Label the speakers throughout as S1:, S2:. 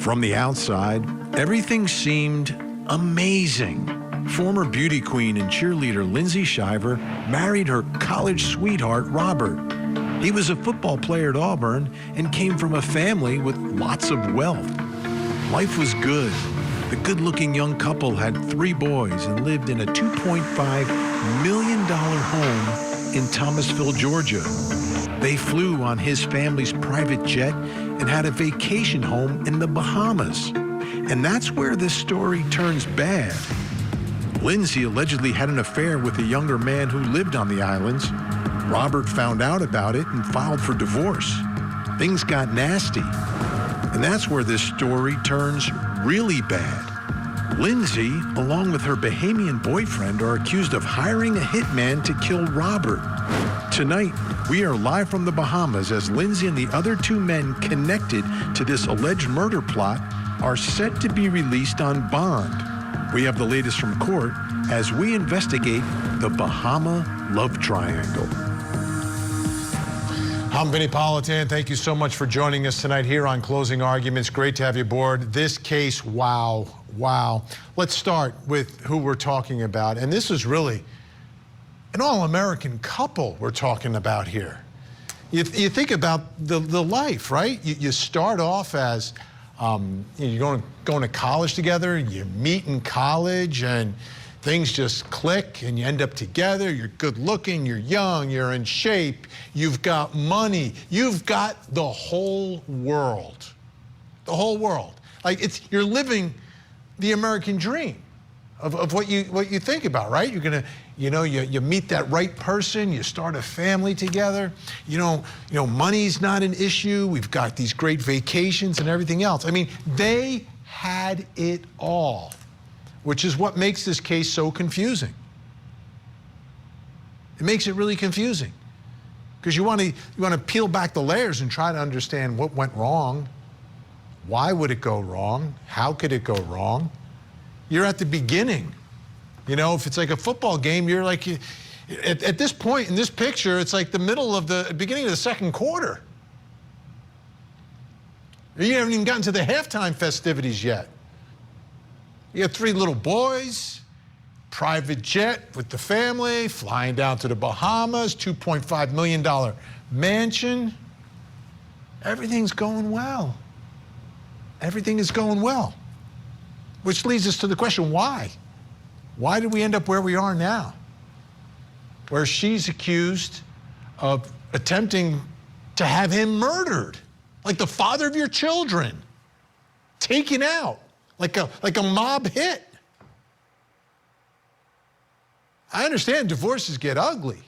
S1: From the outside, everything seemed amazing. Former beauty queen and cheerleader Lindsay Shiver married her college sweetheart, Robert. He was a football player at Auburn and came from a family with lots of wealth. Life was good. The good-looking young couple had 3 boys and lived in a $2.5 million home in Thomasville, Georgia. They flew on his family's private jet and had a vacation home in the Bahamas. And that's where this story turns bad. Lindsay allegedly had an affair with a younger man who lived on the islands. Robert found out about it and filed for divorce. Things got nasty. And that's where this story turns really bad. Lindsay, along with her Bahamian boyfriend, are accused of hiring a hitman to kill Robert. Tonight, we are live from the Bahamas as Lindsay and the other 2 men connected to this alleged murder plot are set to be released on bond. We have the latest from court as we investigate the Bahama love triangle. I'm Vinny Politan. Thank you so much for joining us tonight here on Closing Arguments. Great to have you aboard. This case, wow. Let's start with who we're talking about. And this is really an all-American couple we're talking about here. You think about the life, right? You start off as you're going to college together, you meet in college, and things just click, and you end up together. You're good looking, you're young, you're in shape, you've got money, you've got the whole world. The whole world. Like you're living the American dream of what you think about, right? You're gonna, you meet that right person, you start a family together. Money's not an issue. We've got these great vacations and everything else. I mean, they had it all, which is what makes this case so confusing. It makes it really confusing because you want to peel back the layers and try to understand what went wrong. Why would it go wrong? How could it go wrong? You're at the beginning. If it's like a football game, you're like, at this point in this picture, it's like the beginning of the second quarter. You haven't even gotten to the halftime festivities yet. You have 3 little boys, private jet with the family, flying down to the Bahamas, $2.5 million mansion. Everything's going well. Everything is going well. Which leads us to the question, why? Why did we end up where we are now? Where she's accused of attempting to have him murdered, like the father of your children, taken out, like a mob hit. I understand divorces get ugly,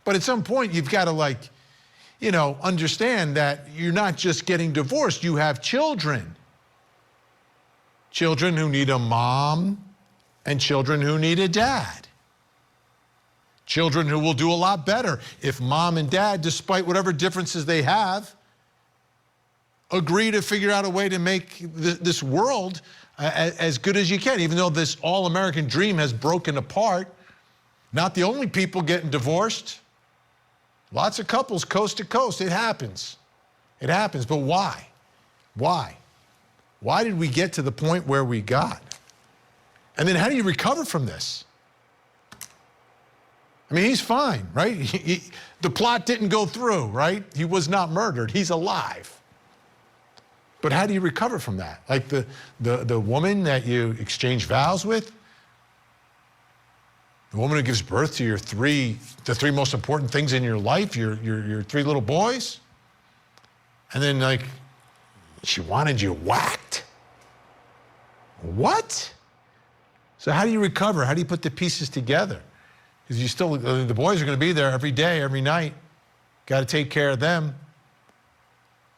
S1: but at some point you've got to understand that you're not just getting divorced, you have children. Children who need a mom and children who need a dad. Children who will do a lot better if mom and dad, despite whatever differences they have, agree to figure out a way to make this world as good as you can, even though this all-American dream has broken apart. Not the only people getting divorced. Lots of couples coast to coast. It happens. It happens. But why? Why? Why did we get to the point where we got? And then how do you recover from this? I mean, he's fine, right? The plot didn't go through, right? He was not murdered. He's alive. But how do you recover from that? Like the woman that you exchange vows with, the woman who gives birth to the 3 most important things in your life, your 3 little boys, and then she wanted you whacked. What? So how do you recover? How do you put the pieces together? Because the boys are going to be there every day, every night. Got to take care of them.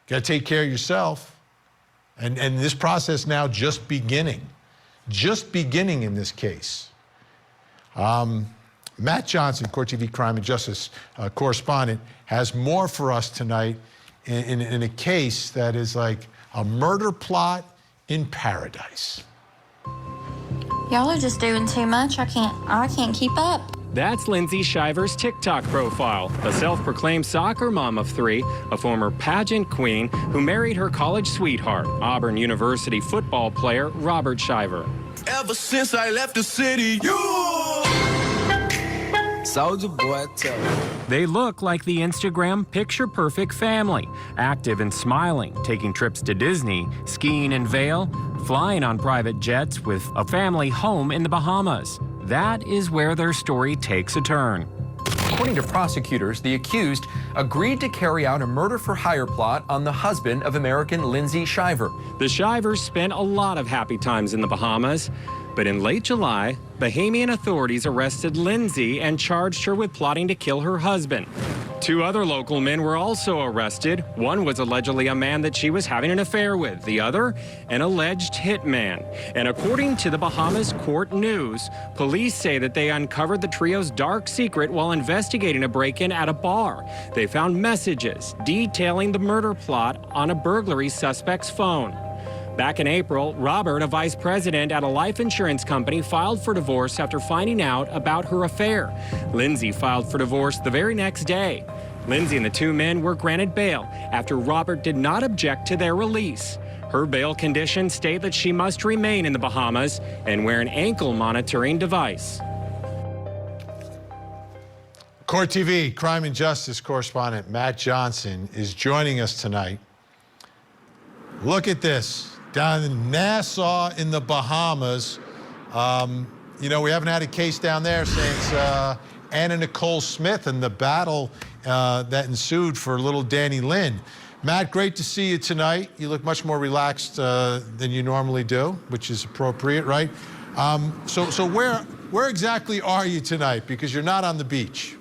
S1: Got to take care of yourself. And this process now just beginning in this case. Matt Johnson, Court TV Crime and Justice correspondent, has more for us tonight in a case that is like a murder plot in paradise.
S2: Y'all are just doing too much. I can't keep up. That's Lindsay Shiver's TikTok profile, a self-proclaimed soccer mom of 3, a former pageant queen who married her college sweetheart, Auburn University football player Robert Shiver.
S3: Ever since I left the city, Soldier boy, tell me.
S2: They look like the Instagram picture-perfect family, active and smiling, taking trips to Disney, skiing in Vail, flying on private jets with a family home in the Bahamas. That is where their story takes a turn.
S4: According to prosecutors, the accused agreed to carry out a murder-for-hire plot on the husband of American Lindsay Shiver.
S2: The Shivers spent a lot of happy times in the Bahamas, but in late July, Bahamian authorities arrested Lindsay and charged her with plotting to kill her husband. 2 other local men were also arrested. One was allegedly a man that she was having an affair with. The other, an alleged hitman. And according to the Bahamas Court News, police say that they uncovered the trio's dark secret while investigating a break-in at a bar. They found messages detailing the murder plot on a burglary suspect's phone. Back in April, Robert, a vice president at a life insurance company, filed for divorce after finding out about her affair. Lindsay filed for divorce the very next day. Lindsay and the 2 men were granted bail after Robert did not object to their release. Her bail conditions state that she must remain in the Bahamas and wear an ankle monitoring device.
S1: Court TV crime and justice correspondent Matt Johnson is joining us tonight. Look at this. Down in Nassau in the Bahamas. You know, we haven't had a case down there since Anna Nicole Smith and the battle that ensued for little Danny Lynn. Matt, great to see you tonight. You look much more relaxed than you normally do, which is appropriate, right? So where exactly are you tonight? Because you're not on the beach.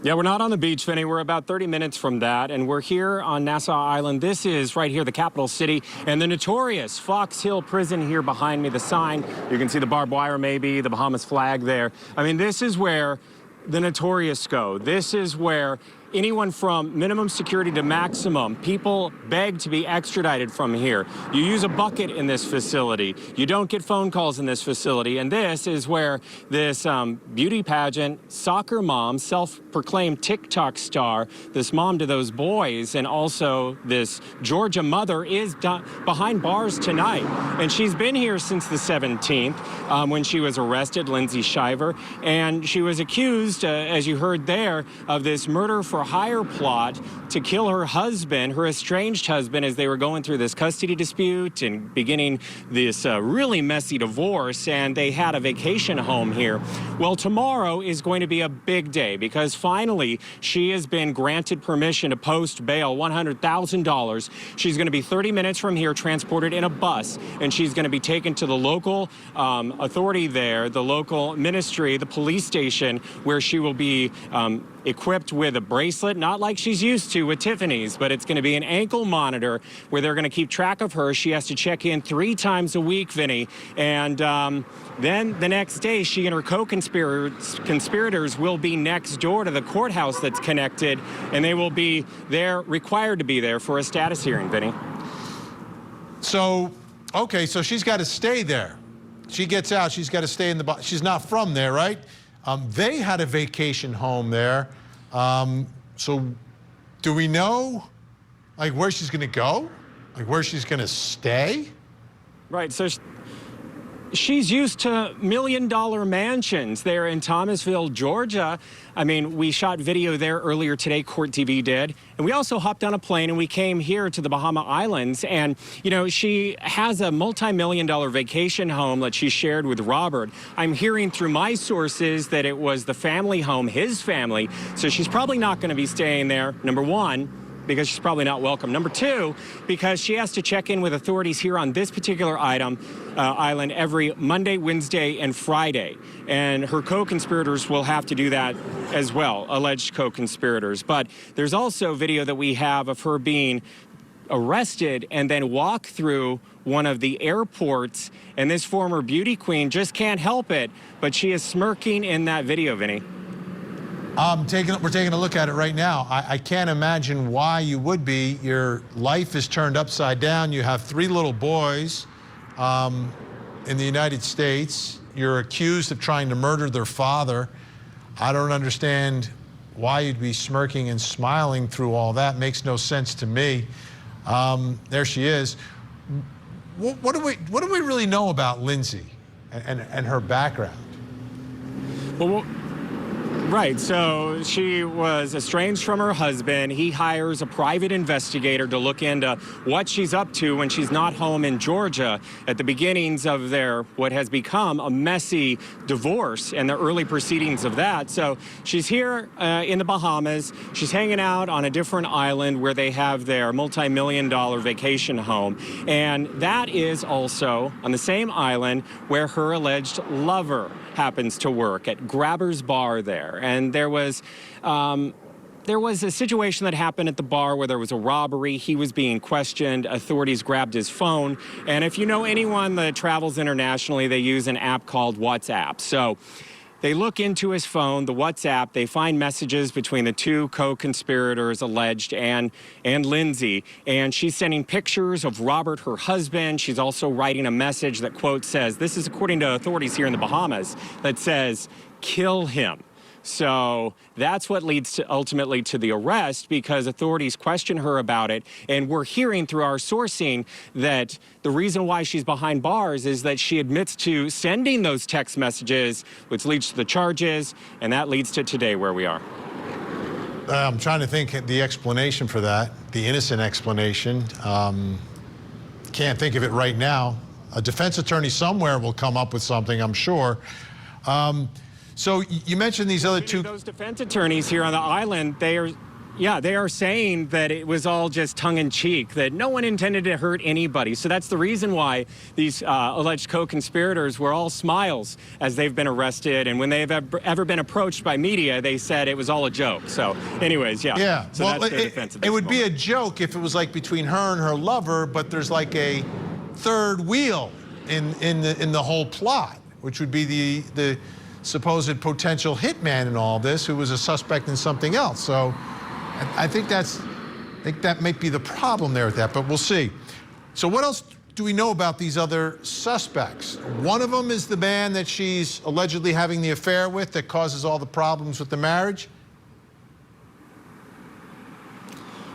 S2: Yeah, we're not on the beach, Vinny. We're about 30 minutes from that, and we're here on Nassau Island. This is right here, the capital city, and the notorious Fox Hill Prison here behind me, the sign. You can see the barbed wire, maybe, the Bahamas flag there. I mean, this is where the notorious go. This is where anyone from minimum security to maximum, people beg to be extradited from here. You use a bucket in this facility. You don't get phone calls in this facility. And this is where this beauty pageant, soccer mom, self-proclaimed TikTok star, this mom to those boys, and also this Georgia mother is behind bars tonight. And she's been here since the 17th when she was arrested, Lindsay Shiver. And she was accused, as you heard there, of this murder for hire plot to kill her husband, her estranged husband, as they were going through this custody dispute and beginning this really messy divorce, and they had a vacation home here. Well, tomorrow is going to be a big day because finally she has been granted permission to post bail, $100,000. She's going to be 30 minutes from here, transported in a bus, and she's going to be taken to the local authority there, the local ministry, the police station, where she will be equipped with a bracelet, not like she's used to with Tiffany's, but it's going to be an ankle monitor where they're going to keep track of her. She has to check in 3 times a week, Vinny. And then the next day, she and her co-conspirators will be next door to the courthouse that's connected, and they will be there, required to be there for a status hearing, Vinny.
S1: So, okay, so she's got to stay there. She gets out, she's got to stay in the she's not from there, right? They had a vacation home there. So do we know, like, where she's going to go? Like, where she's going to stay?
S2: Right, so she's used to million-dollar mansions there in Thomasville, Georgia. I mean, we shot video there earlier today, Court TV did. And we also hopped on a plane and we came here to the Bahama Islands. And, you know, she has a multi-million-dollar vacation home that she shared with Robert. I'm hearing through my sources that it was the family home, his family. So she's probably not going to be staying there, number one, because she's probably not welcome. Number 2, because she has to check in with authorities here on this particular island every Monday, Wednesday, and Friday. And her co-conspirators will have to do that as well, alleged co-conspirators. But there's also video that we have of her being arrested and then walk through one of the airports. And this former beauty queen just can't help it, but she is smirking in that video, Vinny.
S1: We're taking a look at it right now. I can't imagine why you would be. Your life is turned upside down. You have 3 little boys in the United States. you're accused of trying to murder their father. I don't understand why you'd be smirking and smiling through all that. Makes no sense to me. There she is. What do we really know about Lindsay and her background?
S2: Well, right, so she was estranged from her husband. He hires a private investigator to look into what she's up to when she's not home in Georgia at the beginnings of what has become a messy divorce and the early proceedings of that. So she's here in the Bahamas. She's hanging out on a different island where they have their multi-million-dollar vacation home. And that is also on the same island where her alleged lover happens to work at Grabber's Bar there. And there was a situation that happened at the bar where there was a robbery. He was being questioned. Authorities grabbed his phone. And if you know anyone that travels internationally, they use an app called WhatsApp. So they look into his phone, the WhatsApp. They find messages between the two co-conspirators alleged and Lindsay. And she's sending pictures of Robert, her husband. She's also writing a message that, quote, says, this is according to authorities here in the Bahamas, that says, kill him. So that's what leads ultimately to the arrest, because authorities question her about it. And we're hearing through our sourcing that the reason why she's behind bars is that she admits to sending those text messages, which leads to the charges. And that leads to today where we are.
S1: I'm trying to think the explanation for that, the innocent explanation. Can't think of it right now. A defense attorney somewhere will come up with something, I'm sure. So you mentioned these other two.
S2: Those defense attorneys here on the island, they are saying that it was all just tongue-in-cheek, that no one intended to hurt anybody. So that's the reason why these alleged co-conspirators were all smiles as they've been arrested. And when they've ever been approached by media, they said it was all a joke. So anyways, yeah.
S1: Yeah,
S2: so
S1: well,
S2: that's their defense
S1: it would be a joke if it was like between her and her lover, but there's like a third wheel in the whole plot, which would be the supposed potential hitman in all this, who was a suspect in something else. So I think that might be the problem there with that, but we'll see. So what else do we know about these other suspects? One of them is the man that she's allegedly having the affair with that causes all the problems with the marriage.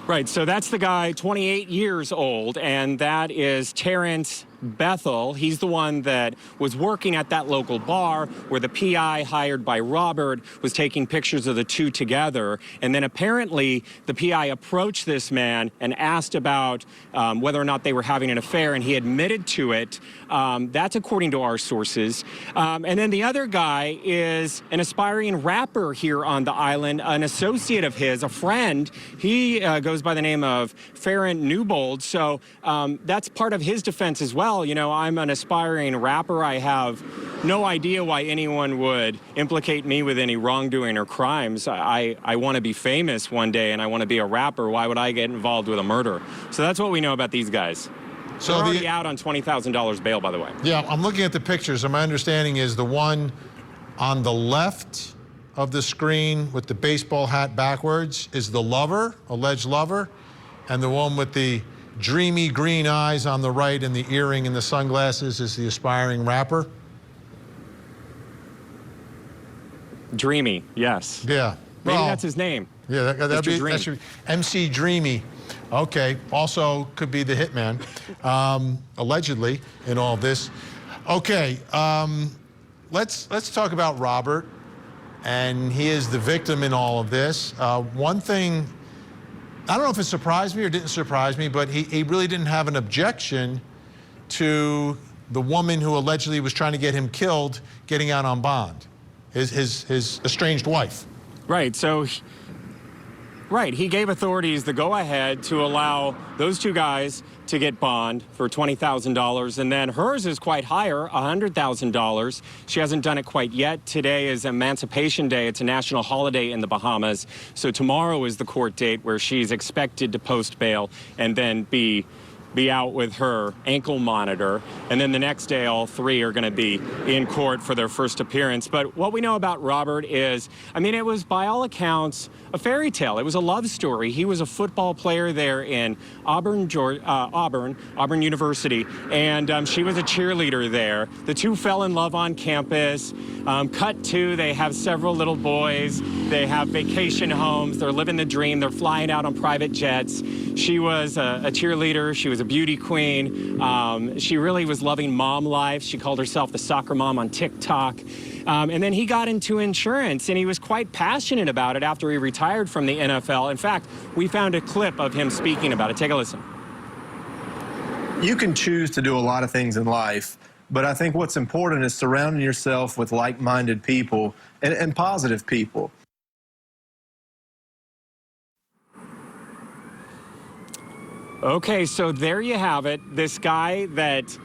S2: Right, so that's the guy, 28 years old, and that is Terrence Bethel. He's the one that was working at that local bar where the PI hired by Robert was taking pictures of the two together. And then apparently the PI approached this man and asked about whether or not they were having an affair, and he admitted to it. That's according to our sources. And then the other guy is an aspiring rapper here on the island, an associate of his, a friend. He goes by the name of Farron Newbold. So that's part of his defense as well. You know, I'm an aspiring rapper. I have no idea why anyone would implicate me with any wrongdoing or crimes. I want to be famous one day, and I want to be a rapper. Why would I get involved with a murder? So that's what we know about these guys. So they're already out on $20,000 bail, by the way.
S1: Yeah, I'm looking at the pictures, and my understanding is the one on the left of the screen with the baseball hat backwards is the lover, alleged lover, and the one with the dreamy green eyes on the right and the earring and the sunglasses is the aspiring rapper.
S2: Dreamy, yes.
S1: Yeah.
S2: Maybe
S1: well,
S2: that's his name.
S1: Yeah, that should be MC Dreamy. Okay, also could be the hitman, allegedly, in all this. Okay, let's talk about Robert, and he is the victim in all of this. One thing, I don't know if it surprised me or didn't surprise me, but he really didn't have an objection to the woman who allegedly was trying to get him killed getting out on bond, his estranged wife.
S2: Right, so, he gave authorities the go-ahead to allow those two guys to get bond for $20,000, and then hers is quite higher, $100,000. She hasn't done it quite yet. Today is Emancipation Day. It's a national holiday in the Bahamas. So tomorrow is the court date where she's expected to post bail and then be be out with her ankle monitor. And then the next day, all three are going to be in court for their first appearance. But what we know about Robert is, I mean, it was by all accounts a fairy tale. It was a love story. He was a football player there in Auburn, Auburn University, and she was a cheerleader there. The two fell in love on campus. Cut to, they have several little boys. They have vacation homes. They're living the dream. They're flying out on private jets. She was a cheerleader. She was a beauty queen. She really was loving mom life. She called herself the soccer mom on TikTok. And then he got into insurance, and he was quite passionate about it after he retired from the NFL. In fact, we found a clip of him speaking about it. Take a listen.
S5: You can choose to do a lot of things in life, but I think what's important is surrounding yourself with like-minded people and positive people.
S2: Okay, so there you have it. This guy that,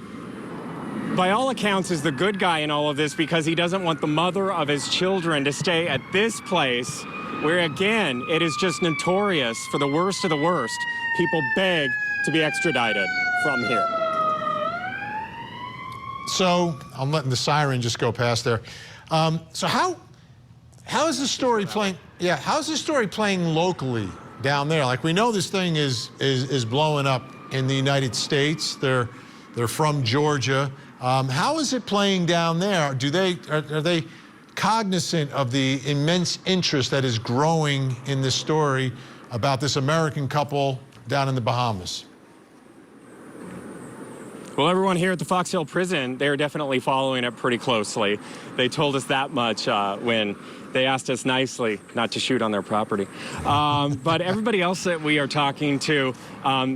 S2: by all accounts, is the good guy in all of this because he doesn't want the mother of his children to stay at this place where, again, it is just notorious for the worst of the worst. People beg to be extradited from here.
S1: So I'm letting the siren just go past there. So how is the story playing? Yeah, how's the story playing locally down there? Like, we know this thing is blowing up in the United States. They're from Georgia. How is it playing down there? Are they cognizant of the immense interest that is growing in this story about this American couple down in the Bahamas?
S2: Well, everyone here at the Fox Hill prison, they're definitely following it pretty closely. They told us that much when they asked us nicely not to shoot on their property. But everybody else that we are talking to,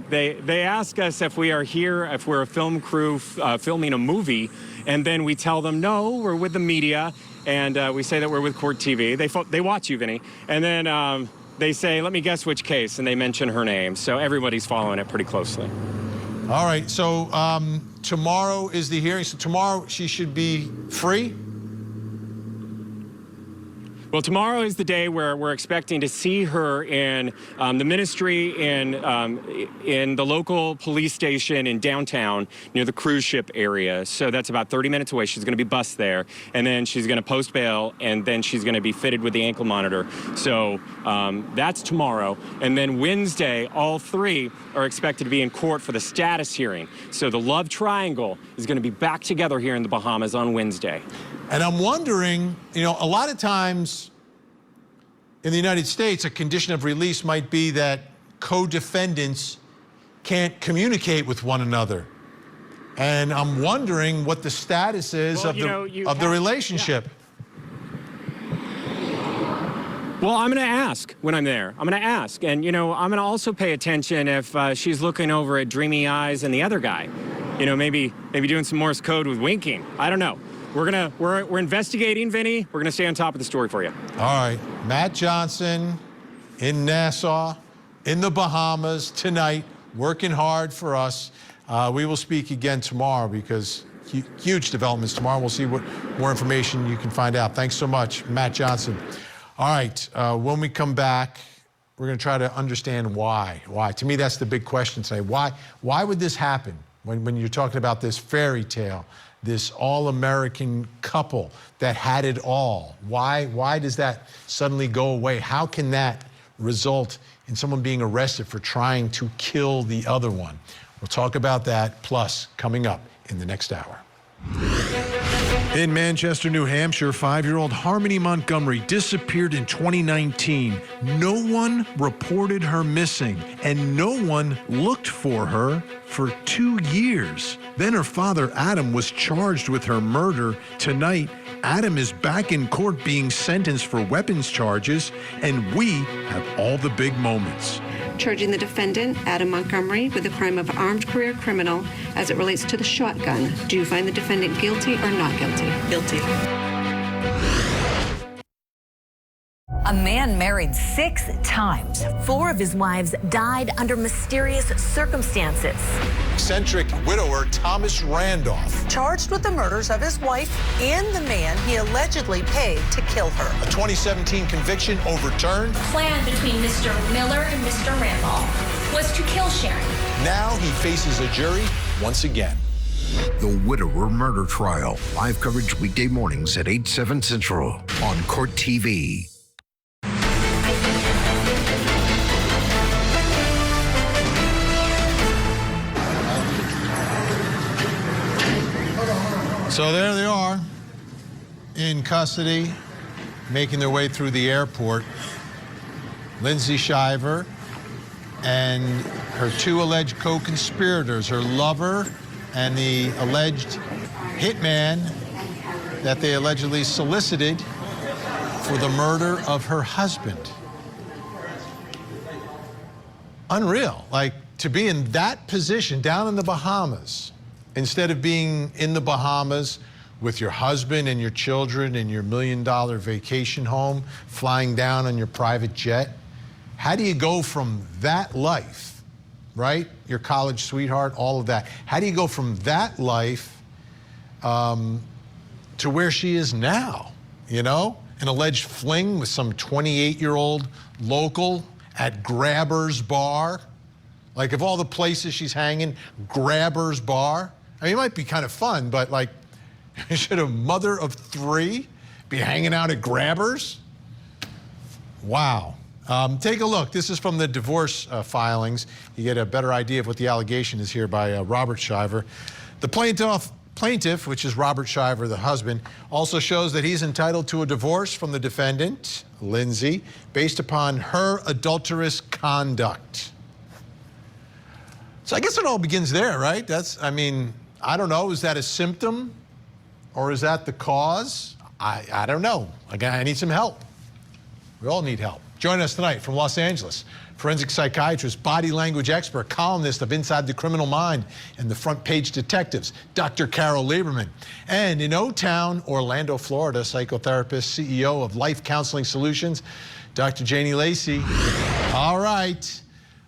S2: they ask us if we are here, if we're a film crew filming a movie, and then we tell them, no, we're with the media, and we say that we're with Court TV. They watch you, Vinny, and then they say, let me guess which case, and they mention her name. So everybody's following it pretty closely.
S1: All right, so tomorrow is the hearing. So tomorrow she should be free?
S2: Well, tomorrow is the day where we're expecting to see her in the ministry in the local police station in downtown near the cruise ship area. So that's about 30 minutes away. She's going to be bused there, and then she's going to post bail, and then she's going to be fitted with the ankle monitor. So that's tomorrow. And then Wednesday, all three are expected to be in court for the status hearing. So the love triangle is going to be back together here in the Bahamas on Wednesday.
S1: And I'm wondering, you know, a lot of times in the United States, a condition of release might be that co-defendants can't communicate with one another. And I'm wondering what the status is of the relationship.
S2: Yeah. Well, I'm going to ask when I'm there. I'm going to ask. And, you know, I'm going to also pay attention if she's looking over at dreamy eyes and the other guy. You know, maybe doing some Morse code with winking. I don't know. We're investigating, Vinny. We're gonna stay on top of the story for you.
S1: All right, Matt Johnson in Nassau, in the Bahamas tonight, working hard for us. We will speak again tomorrow because huge developments tomorrow. We'll see what more information you can find out. Thanks so much, Matt Johnson. All right, when we come back, we're gonna try to understand why. Why? To me, that's the big question today. Why would this happen when you're talking about this fairy tale? This all-American couple that had it all. Why does that suddenly go away? How can that result in someone being arrested for trying to kill the other one? We'll talk about that, plus coming up in the next hour. In Manchester, New Hampshire, 5-year-old Harmony Montgomery disappeared in 2019. No one reported her missing, and no one looked for her for 2 years. Then her father, Adam, was charged with her murder. Tonight, Adam is back in court being sentenced for weapons charges, and we have all the big moments.
S6: Charging the defendant, Adam Montgomery, with the crime of armed career criminal as it relates to the shotgun. Do you find the defendant guilty or not guilty? Guilty.
S7: A man married 6 times. 4 of his wives died under mysterious circumstances.
S1: Eccentric widower Thomas Randolph.
S8: Charged with the murders of his wife and the man he allegedly paid to kill her.
S1: A 2017 conviction overturned.
S9: Plan between Mr. Miller and Mr. Randolph.
S7: was to kill Sharon.
S1: Now he faces a jury once again.
S9: The Widower Murder Trial. Live coverage weekday mornings at 8, 7 Central on Court TV.
S1: So there they are, in custody, making their way through the airport. Lindsay Shiver and her two alleged co-conspirators, her lover and the alleged hitman that they allegedly solicited for the murder of her husband. Unreal, like to be in that position down in the Bahamas, instead of being in the Bahamas with your husband and your children in your $1 million vacation home, flying down on your private jet. How do you go from that life, right? Your college sweetheart, all of that. How do you go from that life to where she is now, you know? An alleged fling with some 28-year-old local at Grabber's Bar. Like, of all the places she's hanging, Grabber's Bar. I mean, it might be kind of fun, but like, should a mother of 3 be hanging out at Grabber's? Wow. Take a look. This is from the divorce filings. You get a better idea of what the allegation is here by Robert Shiver. The plaintiff, which is Robert Shiver, the husband, also shows that he's entitled to a divorce from the defendant, Lindsay, based upon her adulterous conduct. So I guess it all begins there, right? I mean, I don't know, is that a symptom or is that the cause? I don't know. Again, I need some help. We all need help. Join us tonight from Los Angeles, forensic psychiatrist, body language expert, columnist of Inside the Criminal Mind and the Front Page Detectives, Dr. Carol Lieberman. And in O-Town, Orlando, Florida, psychotherapist, CEO of Life Counseling Solutions, Dr. Janie Lacey. All right.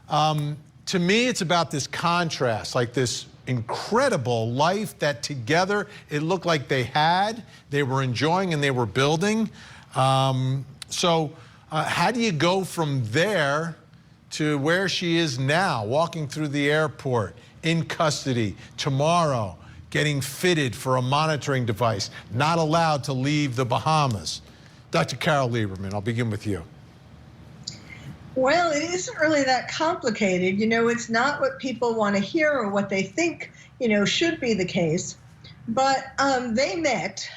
S1: To me, it's about this contrast, like this incredible life that together it looked like they were enjoying and they were building. So how do you go from there to where she is now, walking through the airport, in custody, tomorrow, getting fitted for a monitoring device, not allowed to leave the Bahamas? Dr. Carol Lieberman, I'll begin with you.
S10: Well, it isn't really that complicated. You know, it's not what people want to hear or what they think, you know, should be the case. But they met,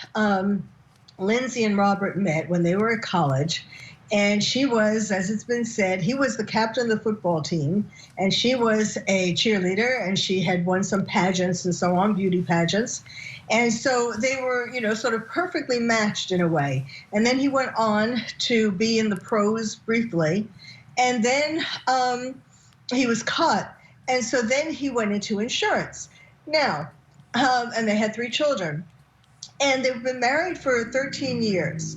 S10: Lindsay and Robert met when they were at college. And she was, as it's been said, he was the captain of the football team, and she was a cheerleader, and she had won some pageants and so on, beauty pageants. And so they were, you know, sort of perfectly matched in a way. And then he went on to be in the pros briefly. And then he was cut. And so then he went into insurance. Now, and they had 3 children. And they've been married for 13 years.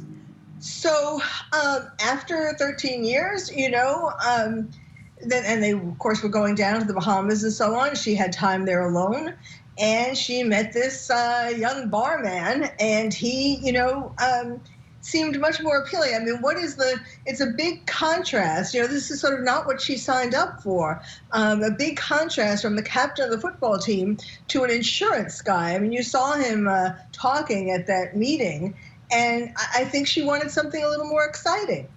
S10: So after 13 years, you know, and they, of course, were going down to the Bahamas and so on. She had time there alone. And she met this young barman. And he, you know, seemed much more appealing. I mean, it's a big contrast. You know, this is sort of not what she signed up for. A big contrast from the captain of the football team to an insurance guy. I mean, you saw him talking at that meeting, and I think she wanted something a little more exciting.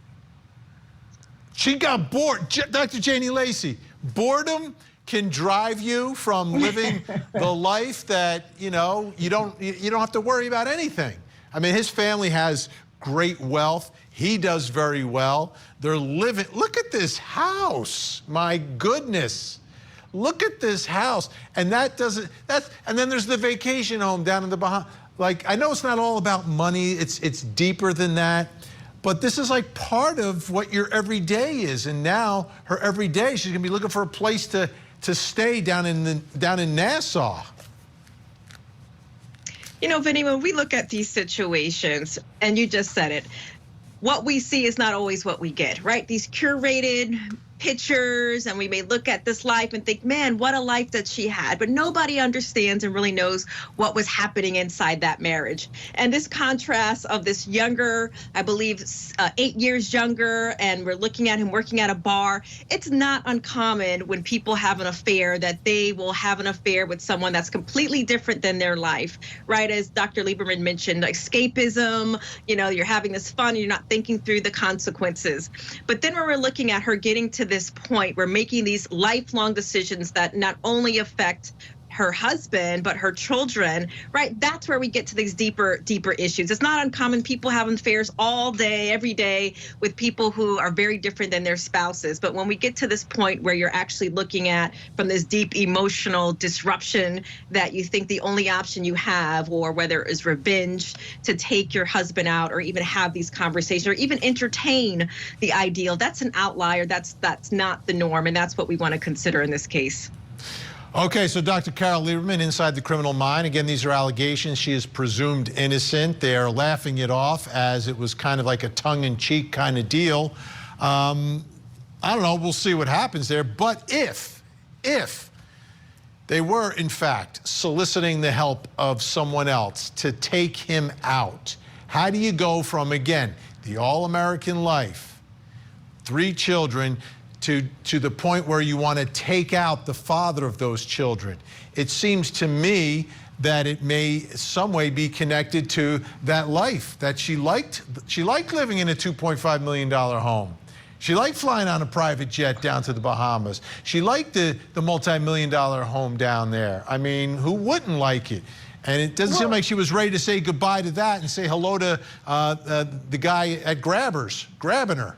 S1: She got bored. Dr. Janie Lacey, boredom can drive you from living the life that, you know, you don't have to worry about anything. I mean, his family has great wealth. He does very well. They're living, look at this house. My goodness. Look at this house. And and then there's the vacation home down in the Bahamas. Like, I know it's not all about money. It's deeper than that. But this is like part of what your everyday is. And now her everyday, she's gonna be looking for a place to stay down in Nassau.
S11: You know, Vinny, when we look at these situations, and you just said it, what we see is not always what we get, right? These curated pictures and we may look at this life and think, man, what a life that she had. But nobody understands and really knows what was happening inside that marriage. And this contrast of this younger, I believe 8 years younger, and we're looking at him working at a bar. It's not uncommon when people have an affair that they will have an affair with someone that's completely different than their life, right? As Dr. Lieberman mentioned, escapism, you're having this fun, and you're not thinking through the consequences. But then when we're looking at her getting to this point, we're making these lifelong decisions that not only affect her husband, but her children, right? That's where we get to these deeper issues. It's not uncommon. People have affairs all day, every day with people who are very different than their spouses. But when we get to this point where you're actually looking at from this deep emotional disruption that you think the only option you have, or whether it is revenge to take your husband out, or even have these conversations, or even entertain the ideal, that's an outlier. That's not the norm. And that's what we want to consider in this case.
S1: Okay, so Dr. Carol Lieberman, Inside the Criminal Mind. Again, these are allegations. She is presumed innocent. They are laughing it off as it was kind of like a tongue-in-cheek kind of deal. I don't know. We'll see what happens there. But if they were, in fact, soliciting the help of someone else to take him out, how do you go from, again, the all-American life, 3 children, to the point where you want to take out the father of those children? It seems to me that it may some way be connected to that life that she liked. She liked living in a $2.5 million home. She liked flying on a private jet down to the Bahamas. She liked the multi-million-dollar home down there. I mean, who wouldn't like it? And it doesn't seem like she was ready to say goodbye to that and say hello to the guy at grabbing her.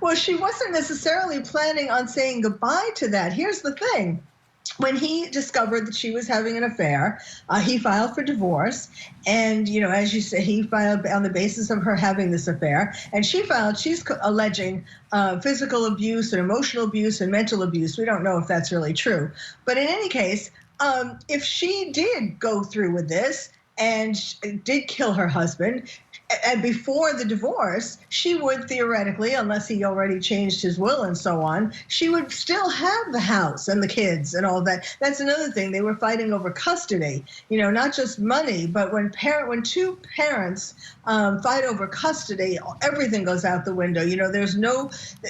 S10: Well, she wasn't necessarily planning on saying goodbye to that. Here's the thing. When he discovered that she was having an affair, he filed for divorce. And, as you say, he filed on the basis of her having this affair. And she's alleging physical abuse and emotional abuse and mental abuse. We don't know if that's really true. But in any case, if she did go through with this and did kill her husband, and before the divorce, she would theoretically, unless he already changed his will and so on, she would still have the house and the kids and all that. That's another thing. They were fighting over custody, not just money, but when 2 parents fight over custody, everything goes out the window.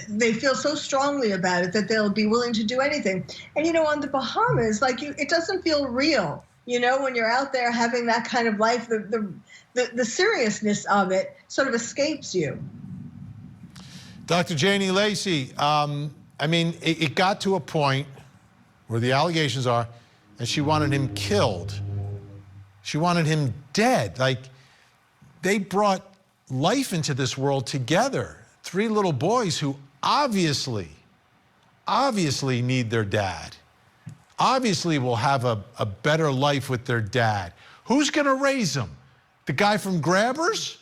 S10: They feel so strongly about it that they'll be willing to do anything. And, on the Bahamas, it doesn't feel real. When you're out there having that kind of life, the seriousness of it sort of escapes you.
S1: Dr. Janie Lacey, it got to a point where the allegations are, and she wanted him killed. She wanted him dead. They brought life into this world together. 3 little boys who obviously need their dad. Obviously will have a better life with their dad. Who's going to raise them? The guy from Grabbers?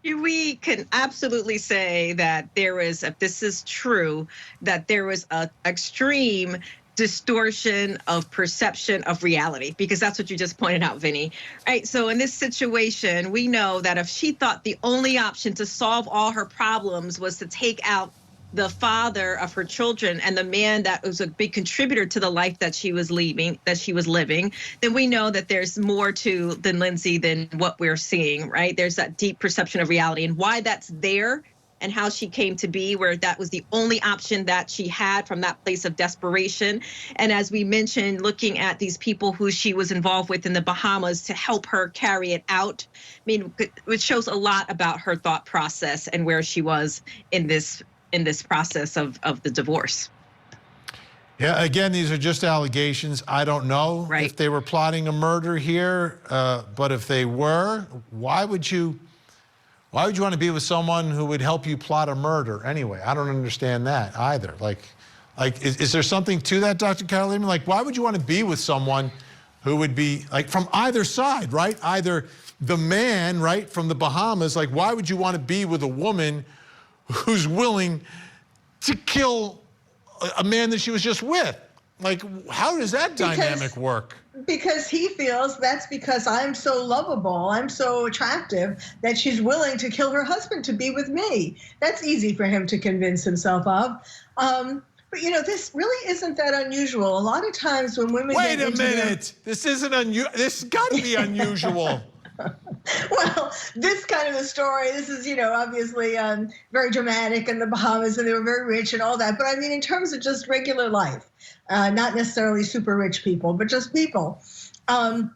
S11: We can absolutely say that if this is true, that there was an extreme distortion of perception of reality, because that's what you just pointed out, Vinny. Right? So in this situation, we know that if she thought the only option to solve all her problems was to take out the father of her children and the man that was a big contributor to the life that she was living, then we know that there's more to Lindsay than what we're seeing, right? There's that deep perception of reality, and why that's there and how she came to be, where that was the only option that she had from that place of desperation. And as we mentioned, looking at these people who she was involved with in the Bahamas to help her carry it out, it shows a lot about her thought process and where she was in this process of the divorce.
S1: Yeah, again, these are just allegations. I don't know if they were plotting a murder here, but if they were, why would you want to be with someone who would help you plot a murder anyway? I don't understand that either. Is there something to that, Dr. Carol Lieberman? Why would you want to be with someone who would be, from either side, right? Either the man, right, from the Bahamas, why would you want to be with a woman who's willing to kill a man that she was just with? How does that dynamic work?
S10: Because he feels that's because I'm so lovable, I'm so attractive that she's willing to kill her husband to be with me. That's easy for him to convince himself of. But this really isn't that unusual. A lot of times when women
S1: Wait a minute. This isn't unusual. This has got to be unusual.
S10: Well, this kind of a story, this is, obviously very dramatic in the Bahamas, and they were very rich and all that. But I mean, in terms of just regular life, not necessarily super rich people, but just people. A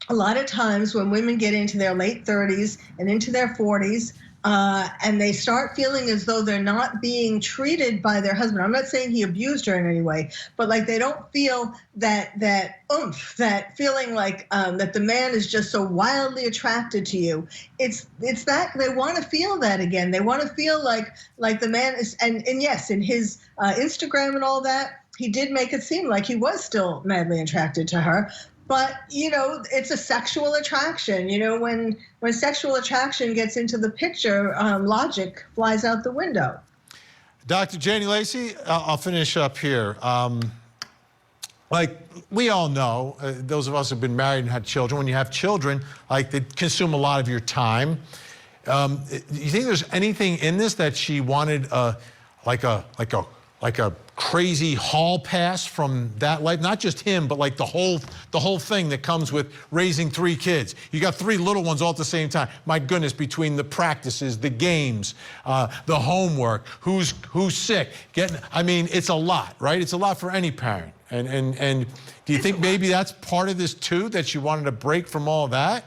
S10: lot of times when women get into their late 30s and into their 40s, and they start feeling as though they're not being treated by their husband. I'm not saying he abused her in any way, but like they don't feel that oomph, that feeling like that the man is just so wildly attracted to you. It's that they want to feel that again. They want to feel like the man is, and yes, in his Instagram and all that, he did make it seem like he was still madly attracted to her. But, it's a sexual attraction. When sexual attraction gets into the picture, logic flies out the window.
S1: Dr. Janie Lacey, I'll finish up here. Like we all know, those of us who've been married and had children, when you have children, like they consume a lot of your time. Do you think there's anything in this that she wanted, like a crazy hall pass from that life? Not just him, but like the whole thing that comes with raising 3 kids. You got 3 little ones all at the same time. My goodness, between the practices, the games, the homework, who's sick, it's a lot, right? It's a lot for any parent. And do you think maybe that's part of this too, that she wanted a break from all that?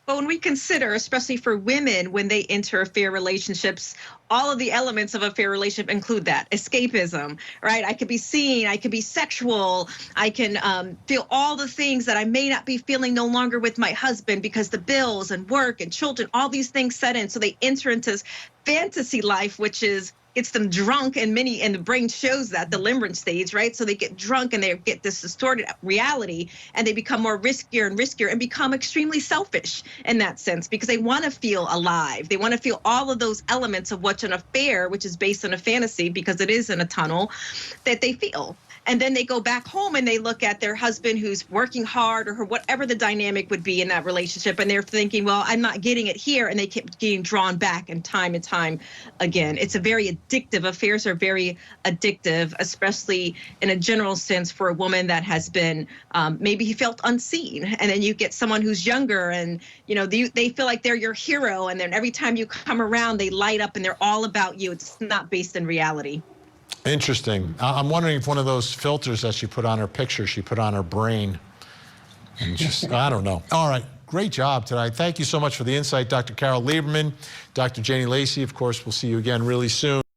S11: But when we consider, especially for women, when they enter affair relationships, all of the elements of a fair relationship include that. Escapism, right? I could be seen, I could be sexual, I can feel all the things that I may not be feeling no longer with my husband because the bills and work and children, all these things set in. So they enter into this fantasy life, which gets them drunk, and the brain shows that, the limerence stage, right? So they get drunk and they get this distorted reality, and they become more riskier and riskier and become extremely selfish in that sense, because they want to feel alive. They want to feel all of those elements of what's an affair, which is based on a fantasy because it is in a tunnel, that they feel. And then they go back home and they look at their husband who's working hard, or whatever the dynamic would be in that relationship, and they're thinking, well, I'm not getting it here, and they keep getting drawn back and time again. It's a very addictive. Affairs are very addictive, especially in a general sense for a woman that has been, maybe he felt unseen. And then you get someone who's younger and, they feel like they're your hero. And then every time you come around, they light up and they're all about you. It's not based in reality.
S1: Interesting. I'm wondering if one of those filters that she put on her picture, she put on her brain. And just, I don't know. All right. Great job tonight. Thank you so much for the insight, Dr. Carol Lieberman. Dr. Janie Lacey, of course, we'll see you again really soon.